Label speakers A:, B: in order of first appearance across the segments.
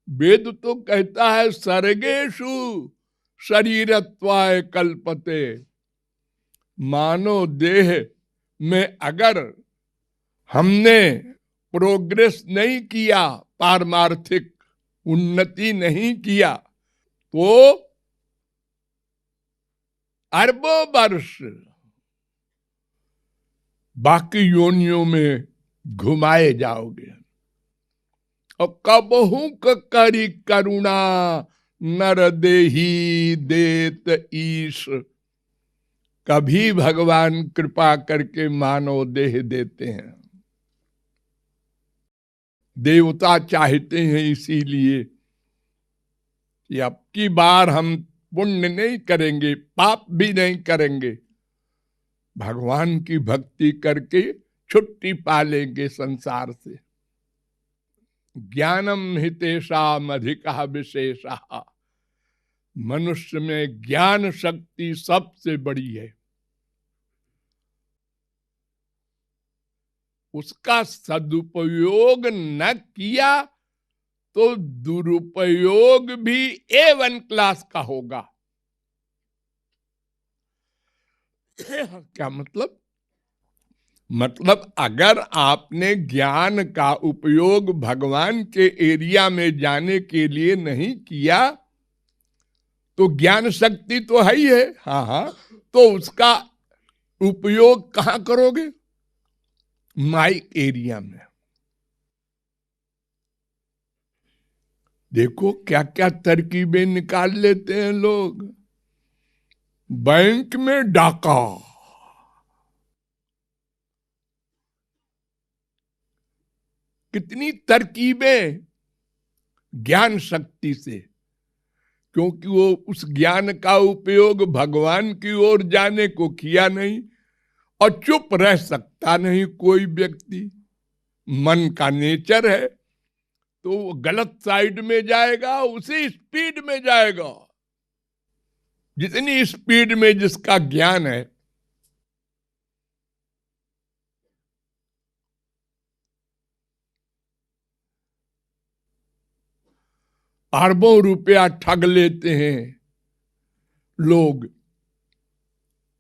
A: वेद तो कहता है सर्गेषु शरीरत्वाय कल्पते। मानव देह में अगर हमने प्रोग्रेस नहीं किया, पारमार्थिक उन्नति नहीं किया, तो अरबों वर्ष बाकी योनियों में घुमाए जाओगे। और कबहू करी करुणा नर देही देत ईश। कभी भगवान कृपा करके मानव देह देते हैं। देवता चाहते हैं इसीलिए कि अब की बार हम पुण्य नहीं करेंगे, पाप भी नहीं करेंगे, भगवान की भक्ति करके छुट्टी पा लेंगे संसार से। ज्ञानम हितेषाम अधिकः विशेषः। मनुष्य में ज्ञान शक्ति सबसे बड़ी है। उसका सदुपयोग न किया तो दुरुपयोग भी A1 क्लास का होगा। क्या मतलब? मतलब अगर आपने ज्ञान का उपयोग भगवान के एरिया में जाने के लिए नहीं किया तो ज्ञान शक्ति तो है ही है, हाँ, तो उसका उपयोग कहां करोगे? माइक एरिया में। देखो क्या क्या तरकीबें निकाल लेते हैं लोग। बैंक में डाका, कितनी तरकीबें ज्ञान शक्ति से, क्योंकि वो उस ज्ञान का उपयोग भगवान की ओर जाने को किया नहीं। और चुप रह सकता नहीं कोई व्यक्ति, मन का नेचर है, तो वो गलत साइड में जाएगा, उसी स्पीड में जाएगा जितनी स्पीड में जिसका ज्ञान है। अरबों रुपया ठग लेते हैं लोग,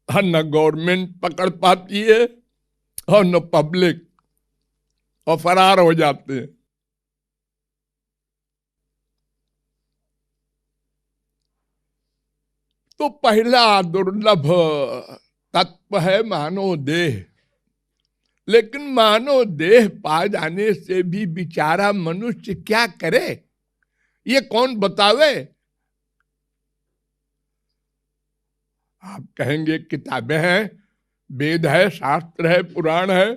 A: न गवर्नमेंट पकड़ पाती है और न पब्लिक, और फरार हो जाते हैं। तो पहला दुर्लभ तत्व है मानव देह। लेकिन मानव देह पा जाने से भी बेचारा मनुष्य क्या करे, ये कौन बतावे? आप कहेंगे किताबें हैं, वेद है, शास्त्र है, पुराण है।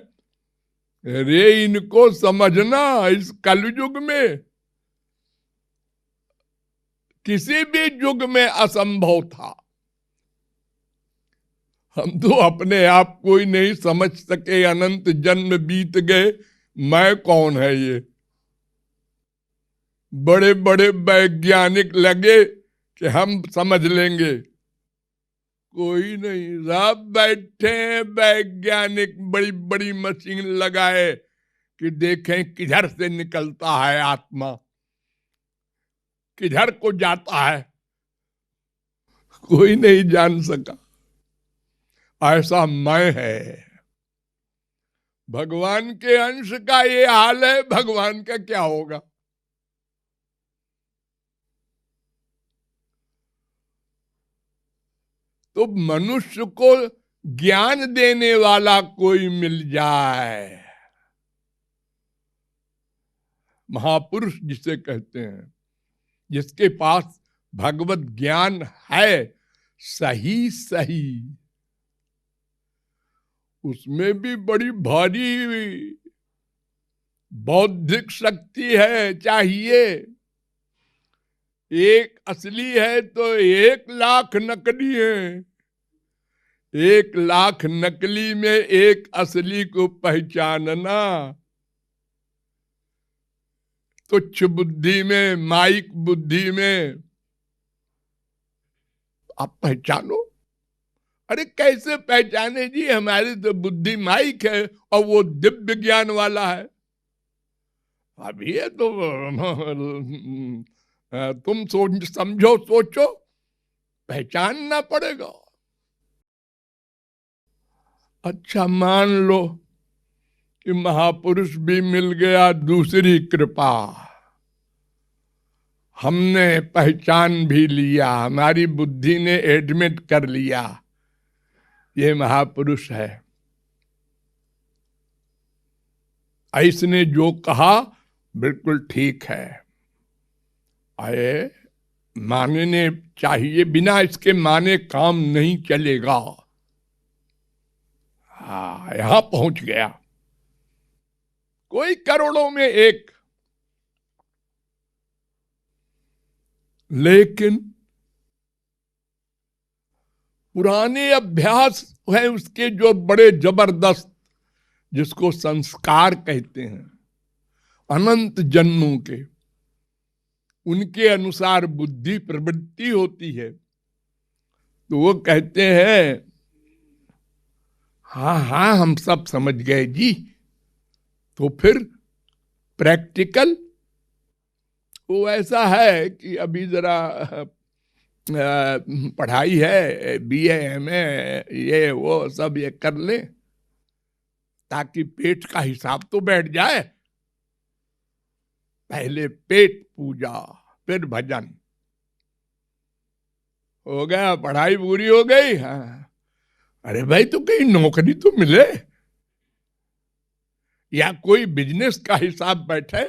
A: रे इनको समझना इस कलयुग में किसी भी युग में असंभव था। हम तो अपने आप को ही नहीं समझ सके, अनंत जन्म बीत गए, मैं कौन है ये? बड़े बड़े वैज्ञानिक लगे कि हम समझ लेंगे, कोई नहीं। सब बैठे हैं वैज्ञानिक, बड़ी बड़ी मशीन लगाए कि देखें किधर से निकलता है आत्मा, किधर को जाता है, कोई नहीं जान सका। ऐसा मैं है। भगवान के अंश का ये हाल है, भगवान का क्या होगा? तो मनुष्य को ज्ञान देने वाला कोई मिल जाए, महापुरुष जिसे कहते हैं, जिसके पास भगवत ज्ञान है सही सही, उसमें भी बड़ी भारी बौद्धिक शक्ति है चाहिए। एक असली है तो 1,00,000 नकली है। 1,00,000 नकली में एक असली को पहचानना तुच्छ बुद्धि में, माइक बुद्धि में आप पहचानो। अरे कैसे पहचाने जी, हमारी तो बुद्धि माइक है और वो दिव्य ज्ञान वाला है। अभी ये तो तुम समझो, सोचो, पहचानना पड़ेगा। अच्छा, मान लो कि महापुरुष भी मिल गया, दूसरी कृपा, हमने पहचान भी लिया, हमारी बुद्धि ने एडमिट कर लिया ये महापुरुष है, इसने जो कहा बिल्कुल ठीक है, आए मानने चाहिए, बिना इसके माने काम नहीं चलेगा। हाँ, यहां पहुंच गया, कोई करोड़ों में एक। लेकिन पुराने अभ्यास है उसके जो बड़े जबरदस्त, जिसको संस्कार कहते हैं, अनंत जन्मों के, उनके अनुसार बुद्धि प्रवृत्ति होती है। तो वो कहते हैं हाँ हाँ हम सब समझ गए जी। तो फिर प्रैक्टिकल वो ऐसा है कि अभी जरा पढ़ाई है, बीए एमए ये वो सब ये कर ले, ताकि पेट का हिसाब तो बैठ जाए। पहले पेट पूजा, फिर भजन। हो गया, पढ़ाई पूरी हो गई। हाँ, अरे भाई तो कहीं नौकरी तो मिले, या कोई बिजनेस का हिसाब बैठे।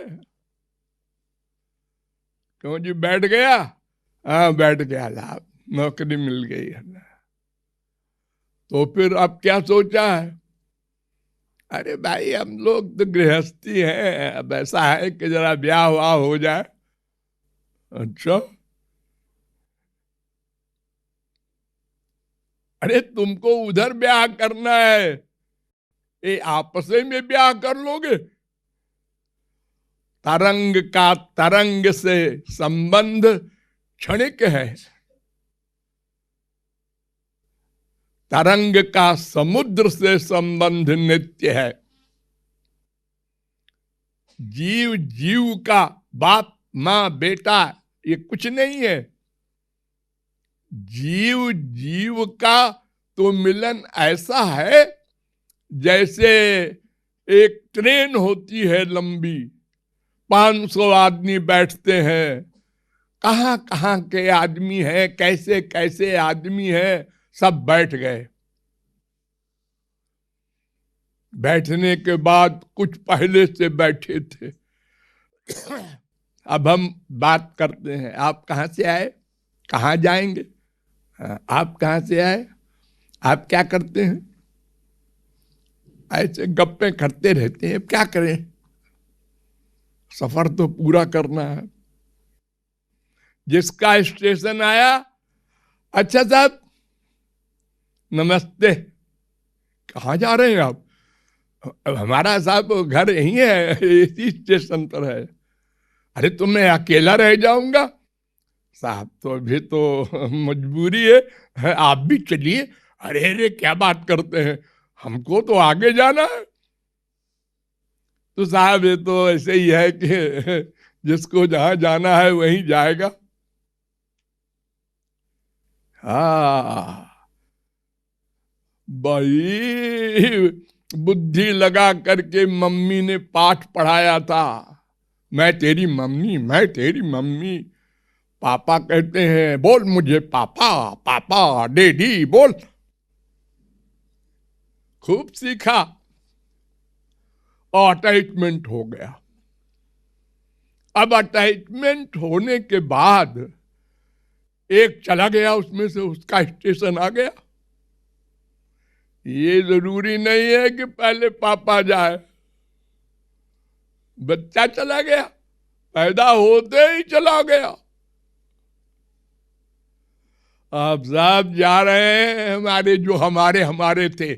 A: क्यों जी, बैठ गया? हाँ बैठ गया, लाभ, नौकरी मिल गई है। तो फिर अब क्या सोचा है? अरे भाई हम लोग तो गृहस्थी है, अब ऐसा है कि जरा ब्याह वाह हो जाए। अच्छा, अरे तुमको उधर ब्याह करना है, ये आपस में ब्याह कर लोगे? तरंग का तरंग से संबंध क्षणिक है, तरंग का समुद्र से संबंध नित्य है। जीव जीव का बाप माँ बेटा ये कुछ नहीं है। जीव जीव का तो मिलन ऐसा है जैसे एक ट्रेन होती है लंबी, 500 आदमी बैठते हैं, कहां कहां के आदमी हैं, कैसे कैसे आदमी हैं, सब बैठ गए। बैठने के बाद कुछ पहले से बैठे थे। अब हम बात करते हैं, आप कहां से आए, कहां जाएंगे, आप कहां से आए, आप क्या करते हैं, ऐसे गप्पे करते रहते हैं। क्या करें, सफर तो पूरा करना है। जिसका स्टेशन आया, अच्छा साहब नमस्ते, कहाँ जा रहे हैं आप? हमारा साहब घर यही है, इसी स्टेशन पर है। अरे तो मैं अकेला रह जाऊंगा? साहब तो अभी तो मजबूरी है, आप भी चलिए। अरे अरे क्या बात करते हैं, हमको तो आगे जाना है। तो साहब ये तो ऐसे ही है कि जिसको जहां जाना है वहीं जाएगा। हाँ भाई, बुद्धि लगा करके मम्मी ने पाठ पढ़ाया था, मैं तेरी मम्मी, मैं तेरी मम्मी। पापा कहते हैं बोल मुझे पापा, पापा डैडी बोल। खूब सीखा और अटैचमेंट हो गया। अब अटैचमेंट होने के बाद एक चला गया, उसमें से उसका स्टेशन आ गया। ये जरूरी नहीं है कि पहले पापा जाए, बच्चा चला गया, पैदा होते ही चला गया। आप साहब जा रहे हैं, हमारे जो हमारे हमारे थे,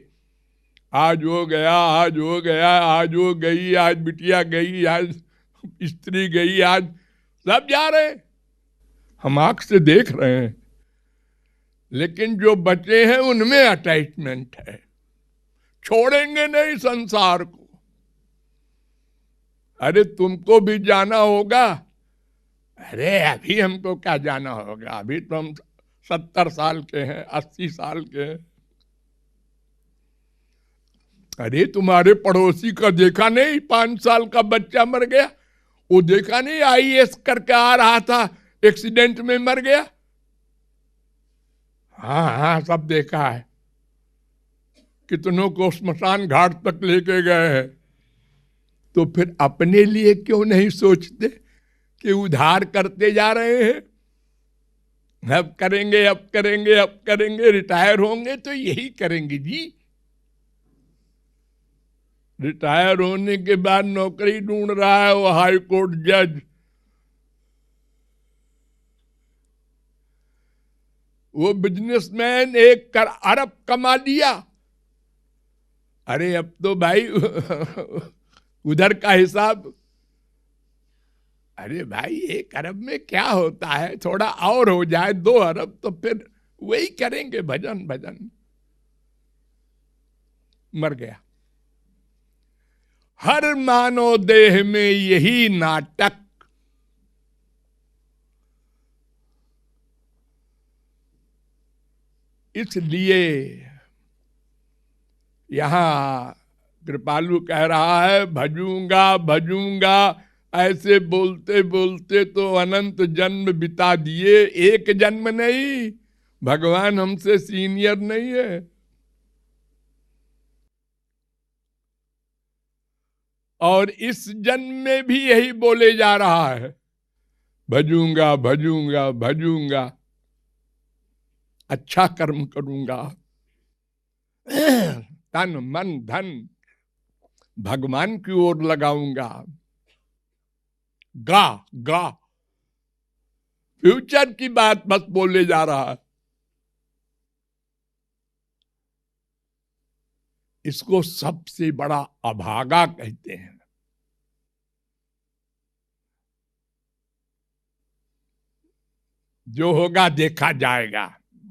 A: आज वो गया, आज वो गया, आज वो गई, आज बिटिया गई, आज स्त्री गई, आज सब जा रहे हैं, हम आंख से देख रहे हैं। लेकिन जो बचे हैं उनमें अटैचमेंट है, छोड़ेंगे नहीं संसार को। अरे तुमको भी जाना होगा। अरे अभी हमको क्या जाना होगा, अभी तो हम 70 साल के हैं, 80 साल के हैं। अरे तुम्हारे पड़ोसी का देखा नहीं, 5 साल का बच्चा मर गया, वो देखा नहीं, आईएएस करके आ रहा था, एक्सीडेंट में मर गया। हाँ हाँ, सब देखा है, कितनों को स्मशान घाट तक लेके गए हैं। तो फिर अपने लिए क्यों नहीं सोचते कि उधार करते जा रहे हैं, अब करेंगे अब करेंगे अब करेंगे, रिटायर होंगे तो यही करेंगे जी। रिटायर होने के बाद नौकरी ढूंढ रहा है वो हाई कोर्ट जज, वो बिजनेसमैन 1 अरब कमा लिया। अरे अब तो भाई उधर का हिसाब, अरे भाई 1 अरब में क्या होता है, थोड़ा और हो जाए 2 अरब तो फिर वही करेंगे, भजन भजन। मर गया। हर मानव देह में यही नाटक, इसलिए यहां कृपालु कह रहा है भजूंगा भजूंगा, ऐसे बोलते बोलते तो अनंत जन्म बिता दिए, एक जन्म नहीं। भगवान हमसे सीनियर नहीं है। और इस जन्म में भी यही बोले जा रहा है, भजूंगा भजूंगा भजूंगा, अच्छा कर्म करूंगा, तन मन धन भगवान की ओर लगाऊंगा। गा गा, फ्यूचर की बात बस बोले जा रहा है। इसको सबसे बड़ा अभागा कहते हैं। जो होगा देखा जाएगा।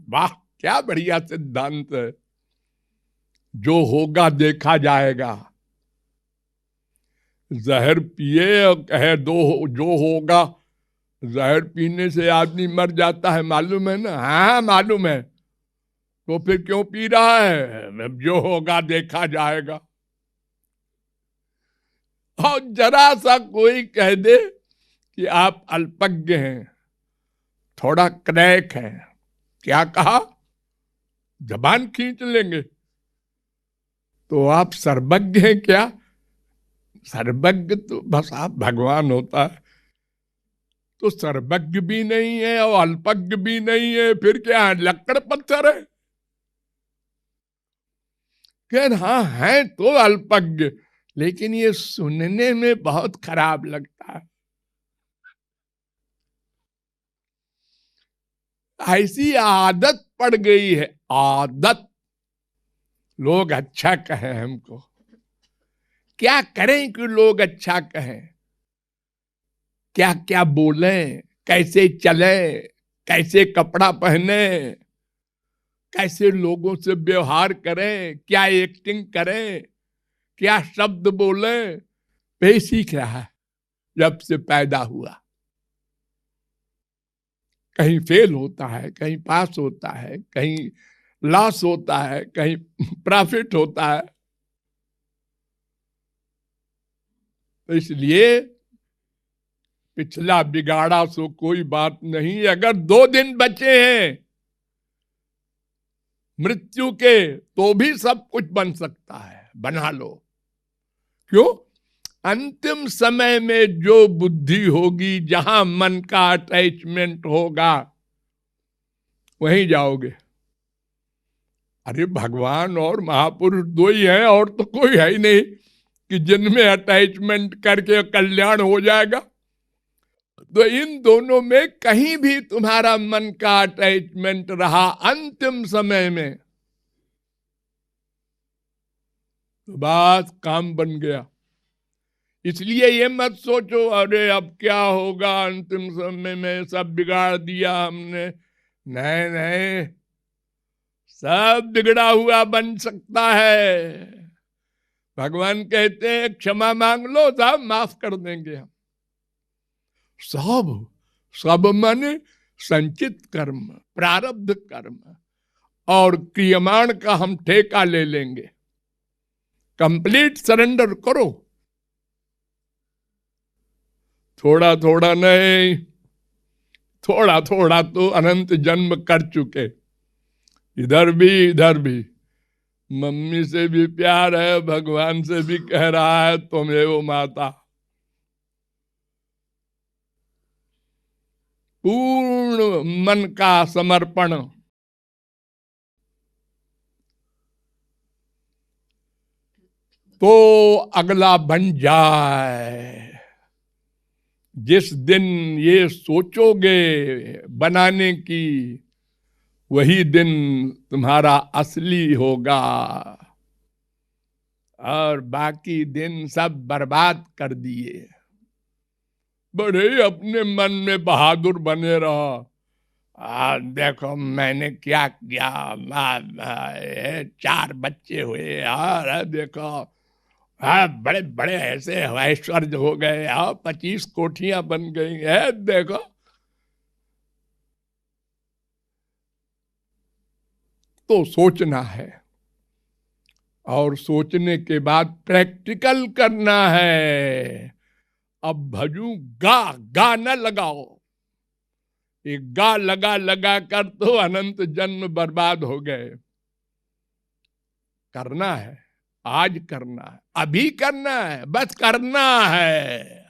A: वाह, क्या बढ़िया सिद्धांत है। जो होगा देखा जाएगा। जहर पिए और कहे दो जो होगा, जहर पीने से आदमी मर जाता है, मालूम है ना? हाँ मालूम है, तो फिर क्यों पी रहा है? जो होगा देखा जाएगा। और जरा सा कोई कह दे कि आप अल्पज्ञ हैं, थोड़ा क्रैक है, क्या कहा, जबान खींच लेंगे। तो आप सर्वज्ञ हैं क्या? सर्वज्ञ तो बस आप भगवान होता है। तो सर्वज्ञ भी नहीं है और अल्पज्ञ भी नहीं है, फिर क्या है? लक्कड़ पत्थर है। कह हाँ है तो अल्पज्ञ, लेकिन ये सुनने में बहुत खराब लगता है। ऐसी आदत पड़ गई है, आदत। लोग अच्छा कहें हमको, क्या करें कि लोग अच्छा कहें, क्या क्या बोलें, कैसे चलें, कैसे कपड़ा पहने, कैसे लोगों से व्यवहार करें, क्या एक्टिंग करें, क्या शब्द बोलें, वही सीख रहा है जब से पैदा हुआ। कहीं फेल होता है, कहीं पास होता है, कहीं लॉस होता है, कहीं प्रॉफिट होता है। तो इसलिए पिछला बिगाड़ा सो कोई बात नहीं। अगर 2 दिन बचे हैं मृत्यु के, तो भी सब कुछ बन सकता है, बना लो। क्यों? अंतिम समय में जो बुद्धि होगी, जहां मन का अटैचमेंट होगा, वहीं जाओगे। अरे भगवान और महापुरुष 2 ही हैं, और तो कोई है ही नहीं कि जिनमें अटैचमेंट करके कल्याण हो जाएगा। तो इन दोनों में कहीं भी तुम्हारा मन का अटैचमेंट रहा अंतिम समय में, तो बस काम बन गया। इसलिए ये मत सोचो अरे अब क्या होगा अंतिम समय में, सब बिगाड़ दिया हमने। नहीं नहीं, सब बिगड़ा हुआ बन सकता है। भगवान कहते हैं क्षमा मांग लो, साहब माफ कर देंगे हम। सब सब माने संचित कर्म, प्रारब्ध कर्म और क्रियमाण का हम ठेका ले लेंगे। कंप्लीट सरेंडर करो, थोड़ा थोड़ा नहीं, थोड़ा थोड़ा तो अनंत जन्म कर चुके, इधर भी। मम्मी से भी प्यार है, भगवान से भी कह रहा है तुमेव माता। पूर्ण मन का समर्पण। तो अगला बन जाए। जिस दिन ये सोचोगे बनाने की, वही दिन तुम्हारा असली होगा, और बाकी दिन सब बर्बाद कर दिए। बड़े अपने मन में बहादुर बने रहो। देखो मैंने क्या किया, 4 बच्चे हुए, और देखो बड़े बड़े ऐसे ऐश्वर्य हो गए, 25 कोठियां बन गई है, देखो। तो सोचना है, और सोचने के बाद प्रैक्टिकल करना है। अब भजू गा गा न लगाओ, एक गा लगा लगा कर तो अनंत जन्म बर्बाद हो गए। करना है, आज करना है, अभी करना है, बस करना है।